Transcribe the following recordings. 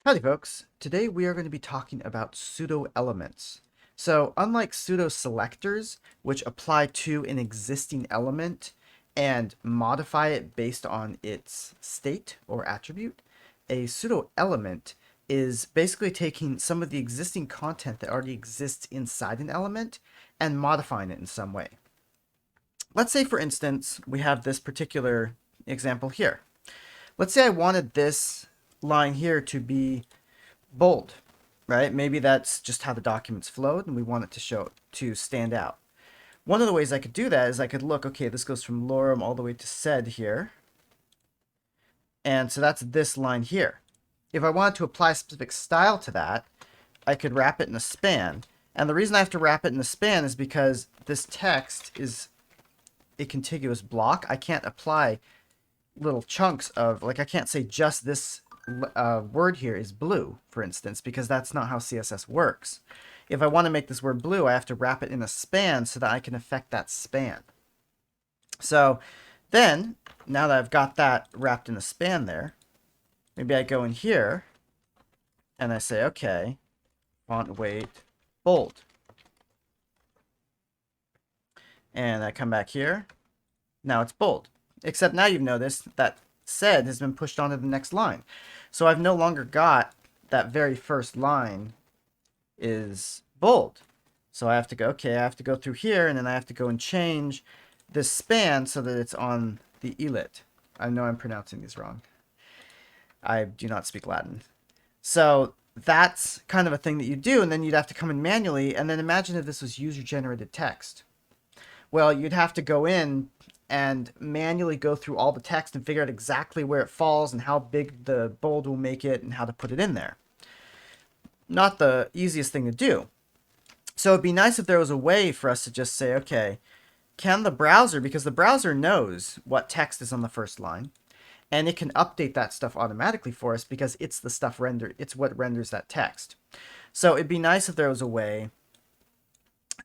Howdy folks, today we are going to be talking about pseudo elements. So unlike pseudo selectors, which apply to an existing element and modify it based on its state or attribute, a pseudo element is basically taking some of the existing content that already exists inside an element and modifying it in some way. Let's say for instance, we have this particular example here. Let's say I wanted this line here to be bold, right? Maybe that's just how the documents flowed and we want it to stand out. One of the ways I could do that is I could look, okay, this goes from lorem all the way to sed here. And so that's this line here. If I wanted to apply a specific style to that, I could wrap it in a span. And the reason I have to wrap it in a span is because this text is a contiguous block. I can't apply little chunks of, like I can't say just this word here is blue, for instance, because that's not how CSS works. If I want to make this word blue, I have to wrap it in a span so that I can affect that span. So then, now that I've got that wrapped in a span there, maybe I go in here and I say, okay, font weight bold. And I come back here. Now it's bold. Except now you've noticed that sed has been pushed onto the next line. So I've no longer got that very first line is bold. So I have to go, okay, I have to go through here, and then I have to go and change this span so that it's on the elit. I know I'm pronouncing these wrong. I do not speak Latin. So that's kind of a thing that you do, and then you'd have to come in manually, and then imagine if this was user-generated text. Well, you'd have to go in and manually go through all the text and figure out exactly where it falls and how big the bold will make it and how to put it in there. Not the easiest thing to do. So it'd be nice if there was a way for us to just say, okay, can the browser, because the browser knows what text is on the first line, and it can update that stuff automatically for us because it's the stuff it's what renders that text. So it'd be nice if there was a way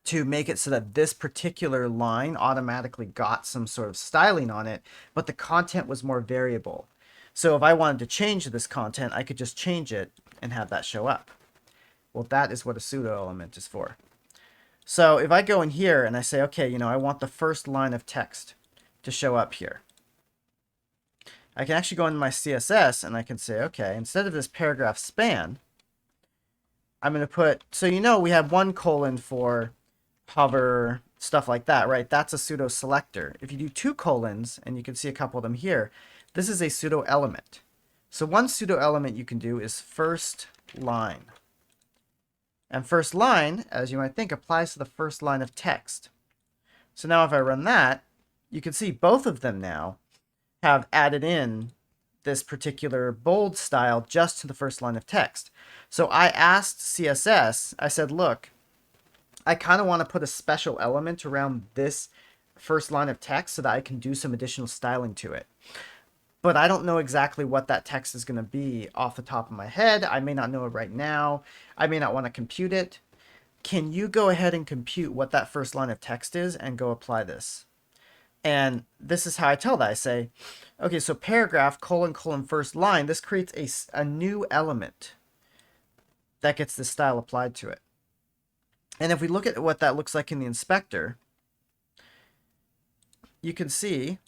to make it so that this particular line automatically got some sort of styling on it, but the content was more variable. So if I wanted to change this content, I could just change it and have that show up. Well, that is what a pseudo element is for. So if I go in here and I say, okay, I want the first line of text to show up here. I can actually go into my CSS and I can say, okay, instead of this paragraph span, I'm going to put, so we have 1: for hover, stuff like that, right? That's a pseudo selector. If you do 2 colons, and you can see a couple of them here, this is a pseudo element. So one pseudo element you can do is first line. And first line, as you might think, applies to the first line of text. So now if I run that, you can see both of them now have added in this particular bold style just to the first line of text. So I asked CSS, I said, look, I kind of want to put a special element around this first line of text so that I can do some additional styling to it. But I don't know exactly what that text is going to be off the top of my head. I may not know it right now. I may not want to compute it. Can you go ahead and compute what that first line of text is and go apply this? And this is how I tell that. I say, okay, so paragraph, : first line, this creates a new element that gets this style applied to it. And if we look at what that looks like in the inspector, you can see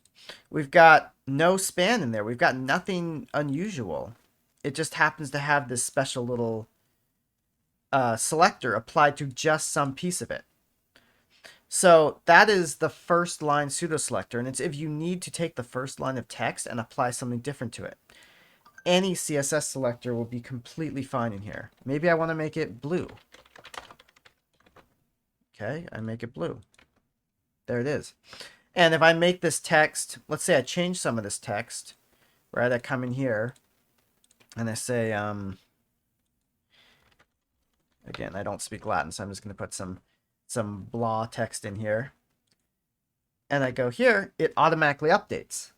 we've got no span in there. We've got nothing unusual. It just happens to have this special little selector applied to just some piece of it. So that is the first line pseudo selector, and it's if you need to take the first line of text and apply something different to it. Any CSS selector will be completely fine in here. Maybe I want to make it blue. Okay, I make it blue. There it is. And if I make this text, let's say I change some of this text, right? I come in here and I say, again, I don't speak Latin, so I'm just going to put some blah text in here. And I go here, it automatically updates.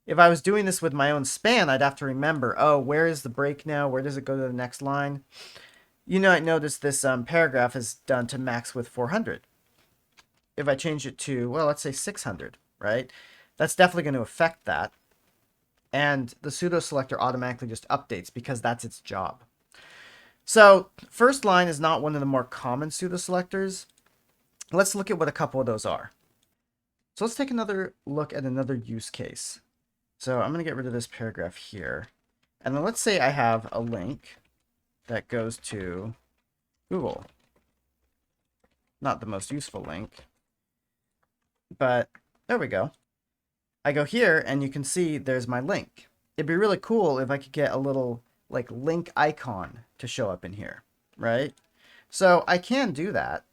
If I was doing this with my own span, I'd have to remember, oh, where is the break now? Where does it go to the next line? You might notice this paragraph is done to max width 400. If I change it to, well, let's say 600, right? That's definitely going to affect that. And the pseudo selector automatically just updates because that's its job. So first line is not one of the more common pseudo selectors. Let's look at what a couple of those are. So let's take another look at another use case. So I'm going to get rid of this paragraph here. And then let's say I have a link that goes to Google. Not the most useful link, but there we go. I go here and you can see there's my link. It'd be really cool if I could get a little like link icon to show up in here, right? So I can do that.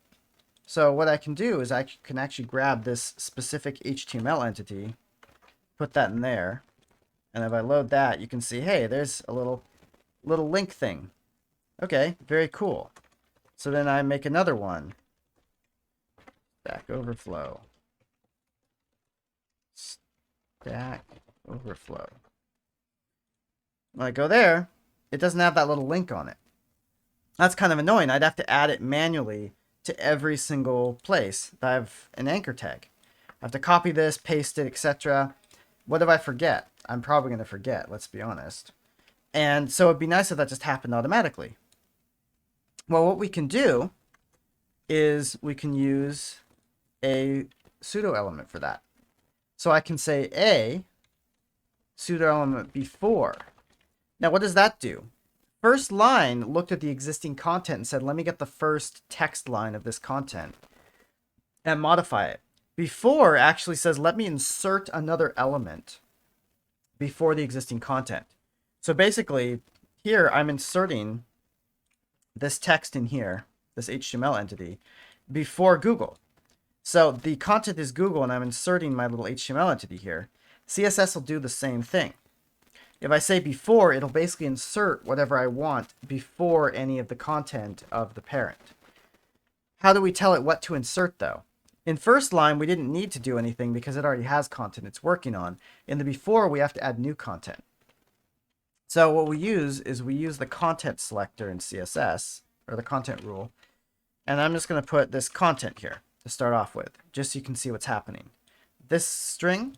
So what I can do is I can actually grab this specific HTML entity, put that in there, and if I load that, you can see, hey, there's a little link thing. Okay, very cool. So then I make another one. Stack Overflow. Stack Overflow. When I go there, it doesn't have that little link on it. That's kind of annoying. I'd have to add it manually to every single place that I have an anchor tag. I have to copy this, paste it, etc. What if I forget? I'm probably going to forget, let's be honest. And so it'd be nice if that just happened automatically. Well, what we can do is we can use a pseudo element for that. So I can say a pseudo element before. Now, what does that do? First line looked at the existing content and said, let me get the first text line of this content and modify it. Before actually says, let me insert another element before the existing content. So basically, here I'm inserting this text in here, this HTML entity, before Google. So the content is Google, and I'm inserting my little HTML entity here. CSS will do the same thing. If I say before, it'll basically insert whatever I want before any of the content of the parent. How do we tell it what to insert, though? In first line, we didn't need to do anything because it already has content it's working on. In the before, we have to add new content. So what we use is we use the content selector in CSS, or the content rule. And I'm just going to put this content here to start off with, just so you can see what's happening. This string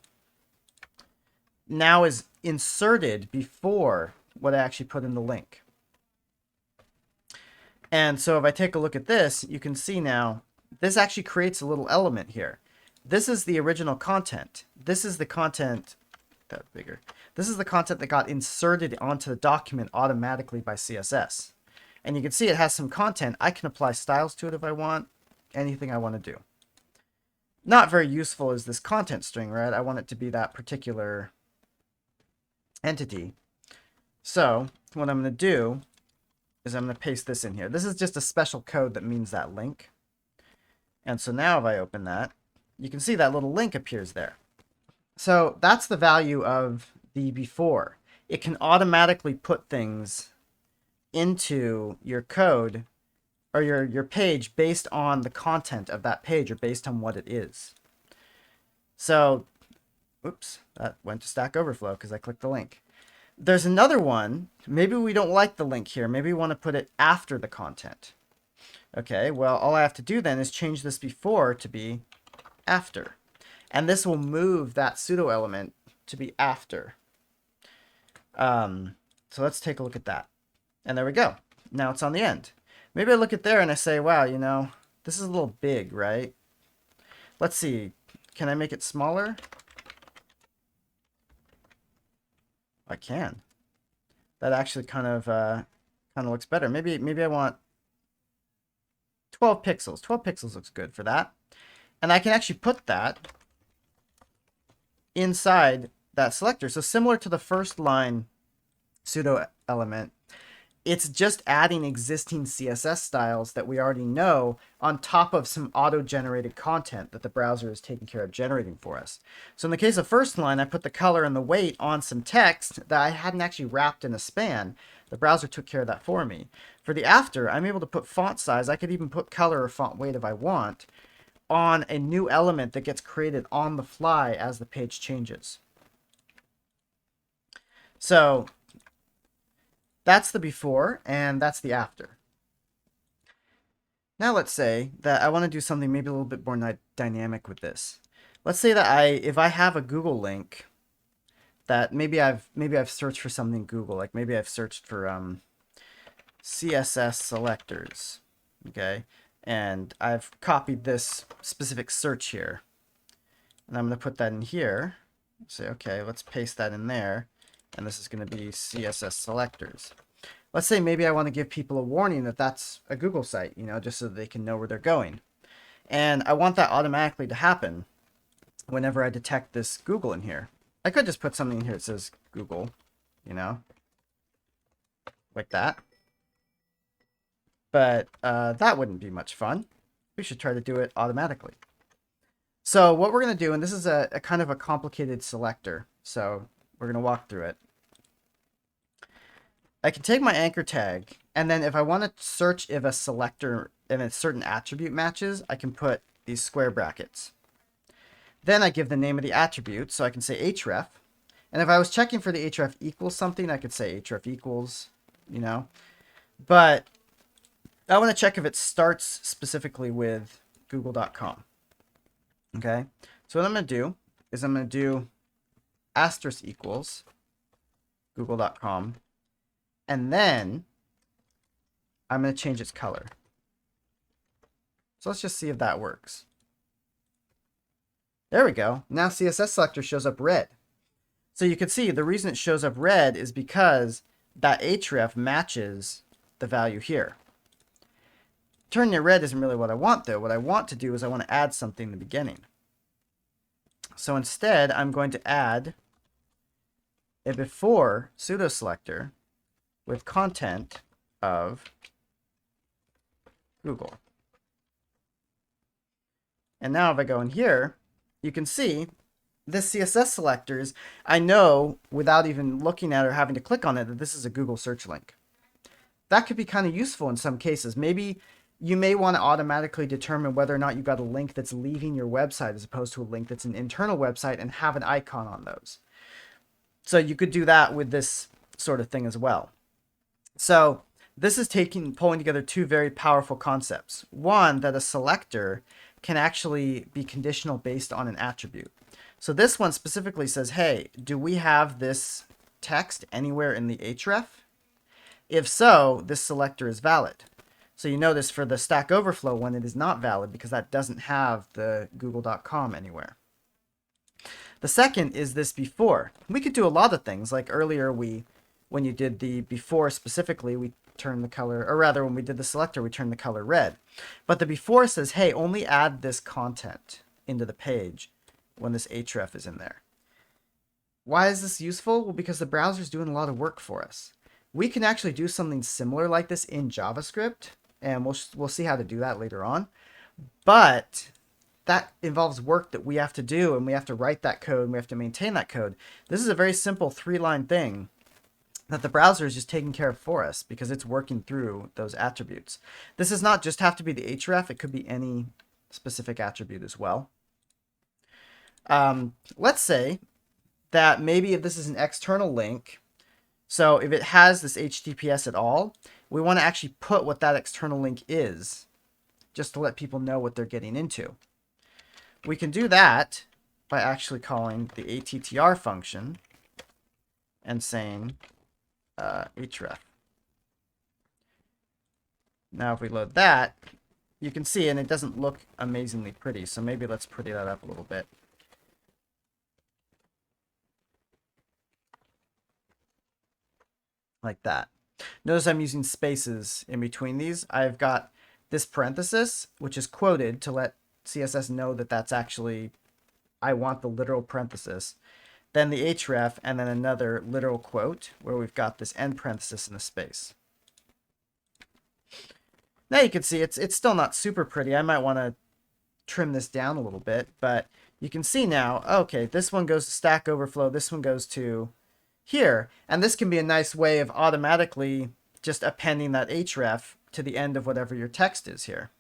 now is inserted before what I actually put in the link. And so if I take a look at this, you can see now this actually creates a little element here. This is the original content. This is the content that bigger. This is the content that got inserted onto the document automatically by CSS. And you can see it has some content. I can apply styles to it if I want, anything I want to do. Not very useful is this content string, right? I want it to be that particular entity. So what I'm going to do is I'm going to paste this in here. This is just a special code that means that link. And so now if I open that, you can see that little link appears there. So that's the value of the before. It can automatically put things into your code or your page based on the content of that page or based on what it is. So, oops, that went to Stack Overflow because I clicked the link. There's another one. Maybe we don't like the link here. Maybe we want to put it after the content. Okay, well, all I have to do then is change this before to be after. And this will move that pseudo element to be after. So let's take a look at that. And there we go. Now it's on the end. Maybe I look at there and I say, wow, you know, this is a little big, right? Let's see. Can I make it smaller? I can. That actually kind of looks better. Maybe I want 12 pixels. 12 pixels looks good for that. And I can actually put that inside that selector. So similar to the first line pseudo element, it's just adding existing CSS styles that we already know on top of some auto-generated content that the browser is taking care of generating for us. So in the case of first line, I put the color and the weight on some text that I hadn't actually wrapped in a span. The browser took care of that for me. For the after, I'm able to put font size. I could even put color or font weight if I want on a new element that gets created on the fly as the page changes. So that's the before, and that's the after. Now let's say that I want to do something maybe a little bit more dynamic with this. Let's say that if I have a Google link that maybe I've searched for something in Google, like maybe I've searched for CSS selectors. Okay, and I've copied this specific search here, and I'm going to put that in here. Say, okay, let's paste that in there, and this is going to be CSS selectors. Let's say maybe I want to give people a warning that that's a Google site, you know, just so they can know where they're going. And I want that automatically to happen whenever I detect this Google in here. I could just put something in here that says Google, you know, like that. But that wouldn't be much fun. We should try to do it automatically. So what we're going to do, and this is a kind of a complicated selector, so we're going to walk through it. I can take my anchor tag, and then if I want to search if a selector and a certain attribute matches, I can put these square brackets. Then I give the name of the attribute, so I can say href. And if I was checking for the href equals something, I could say href equals, you know. But I want to check if it starts specifically with google.com. Okay, so what I'm going to do is I'm going to do asterisk equals google.com, and then I'm going to change its color. So let's just see if that works. There we go. Now CSS selector shows up red. So you can see the reason it shows up red is because that href matches the value here. Turning it red isn't really what I want, though. What I want to do is I want to add something in the beginning. So instead, I'm going to add a before pseudo selector with content of Google. And now if I go in here, you can see this CSS selectors, I know without even looking at it or having to click on it that this is a Google search link. That could be kind of useful in some cases. Maybe you may want to automatically determine whether or not you got a link that's leaving your website as opposed to a link that's an internal website and have an icon on those. So you could do that with this sort of thing as well. So this is pulling together two very powerful concepts. One, that a selector can actually be conditional based on an attribute. So this one specifically says, hey, do we have this text anywhere in the href? If so, this selector is valid. So you notice for the Stack Overflow one, it is not valid because that doesn't have the google.com anywhere. The second is this before. We could do a lot of things. Like earlier, when you did the before specifically, we turned the color, or rather when we did the selector, we turned the color red. But the before says, hey, only add this content into the page when this href is in there. Why is this useful? Well, because the browser's doing a lot of work for us. We can actually do something similar like this in JavaScript, and we'll see how to do that later on. But that involves work that we have to do, and we have to write that code, and we have to maintain that code. This is a very simple 3-line thing that the browser is just taking care of for us because it's working through those attributes. This does not just have to be the href, it could be any specific attribute as well. Let's say that maybe if this is an external link, so if it has this HTTPS at all, we want to actually put what that external link is, just to let people know what they're getting into. We can do that by actually calling the attr function and saying href. Now if we load that, you can see, and it doesn't look amazingly pretty, so maybe let's pretty that up a little bit. Like that. Notice I'm using spaces in between these. I've got this parenthesis, which is quoted to let CSS know that that's actually, I want the literal parenthesis. Then the href, and then another literal quote where we've got this end parenthesis in the space. Now you can see it's still not super pretty. I might want to trim this down a little bit, but you can see now, okay, this one goes to Stack Overflow, this one goes to here, and this can be a nice way of automatically just appending that href to the end of whatever your text is here,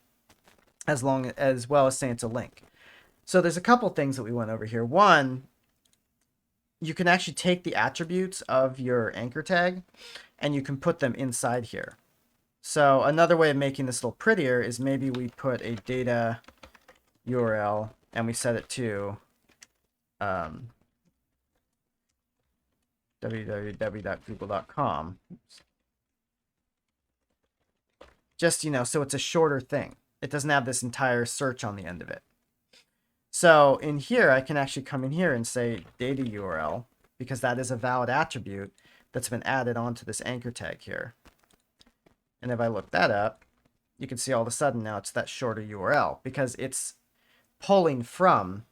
as well as saying it's a link. So there's a couple things that we went over here. One, you can actually take the attributes of your anchor tag and you can put them inside here. So another way of making this a little prettier is maybe we put a data URL and we set it to www.google.com. just, so it's a shorter thing. It doesn't have this entire search on the end of it. So in here, I can actually come in here and say data URL, because that is a valid attribute that's been added onto this anchor tag here. And if I look that up, you can see all of a sudden now it's that shorter URL, because it's pulling from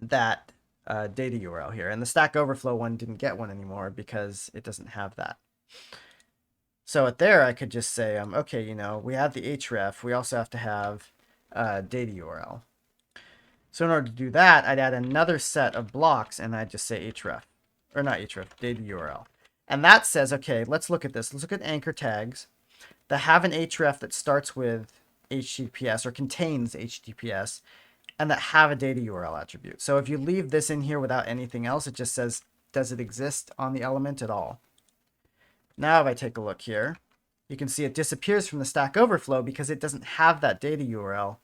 that data URL here. And the Stack Overflow one didn't get one anymore because it doesn't have that. So at there, I could just say, okay, we have the href. We also have to have data URL. So in order to do that, I'd add another set of blocks, and I'd just say href. Or not href, data URL. And that says, okay, let's look at this. Let's look at anchor tags that have an href that starts with HTTPS or contains HTTPS, and that have a data URL attribute. So if you leave this in here without anything else, it just says, does it exist on the element at all? Now if I take a look here, you can see it disappears from the Stack Overflow because it doesn't have that data URL,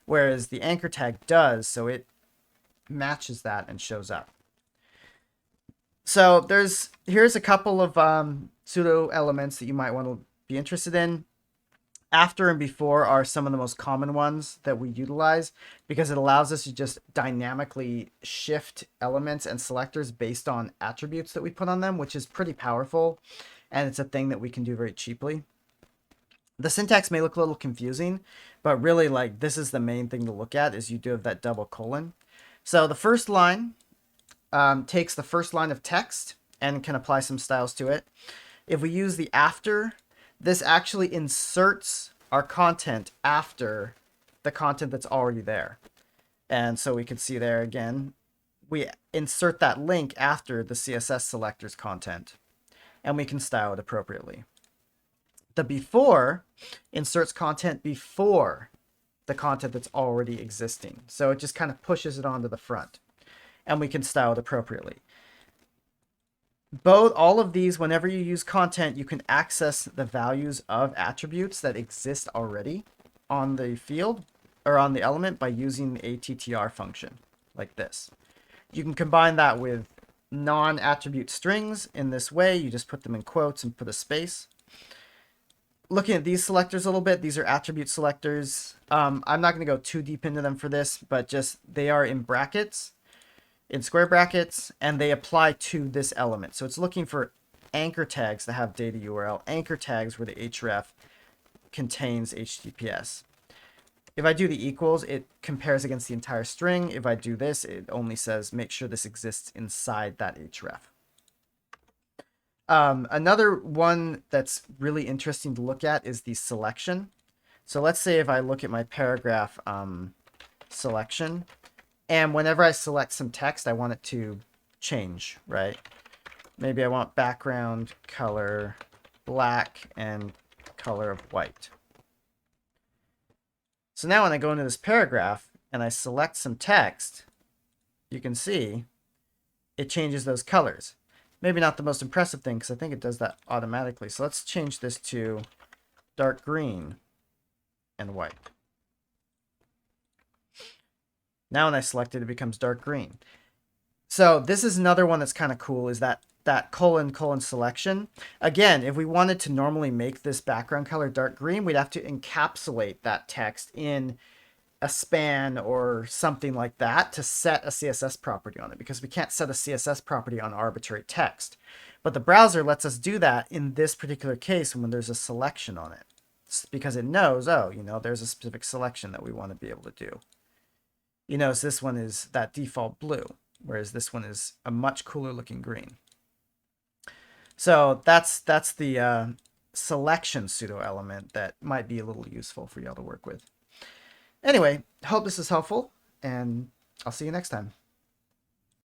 whereas the anchor tag does, so it matches that and shows up. So here's a couple of pseudo elements that you might want to be interested in. After and before are some of the most common ones that we utilize, because it allows us to just dynamically shift elements and selectors based on attributes that we put on them, which is pretty powerful. And it's a thing that we can do very cheaply. The syntax may look a little confusing, but really, like, this is the main thing to look at, is you do have that double colon. So the first line takes the first line of text and can apply some styles to it. If we use the after, this actually inserts our content after the content that's already there. And so we can see there again, we insert that link after the CSS selectors content, and we can style it appropriately. The before inserts content before the content that's already existing. So it just kind of pushes it onto the front, and we can style it appropriately. All of these, whenever you use content, you can access the values of attributes that exist already on the field or on the element by using the attr function like this. You can combine that with non-attribute strings in this way. You just put them in quotes and put a space. Looking at these selectors a little bit, these are attribute selectors. I'm not going to go too deep into them for this, but just they are in brackets, in square brackets, and they apply to this element. So it's looking for anchor tags that have data URL, anchor tags where the href contains HTTPS. If I do the equals, it compares against the entire string. If I do this, it only says make sure this exists inside that href. Another one that's really interesting to look at is the selection. So let's say if I look at my paragraph selection, and whenever I select some text, I want it to change, right? Maybe I want background color black and color of white. So now when I go into this paragraph and I select some text, you can see it changes those colors. Maybe not the most impressive thing, because I think it does that automatically. So let's change this to dark green and white. Now when I select it, it becomes dark green. So this is another one that's kind of cool, is that colon selection. Again, if we wanted to normally make this background color dark green, we'd have to encapsulate that text in a span or something like that to set a CSS property on it, because we can't set a CSS property on arbitrary text. But the browser lets us do that in this particular case when there's a selection on it, because it knows, oh, there's a specific selection that we want to be able to do. So this one is that default blue, whereas this one is a much cooler looking green. So that's the selection pseudo element that might be a little useful for y'all to work with. Anyway, hope this is helpful, and I'll see you next time.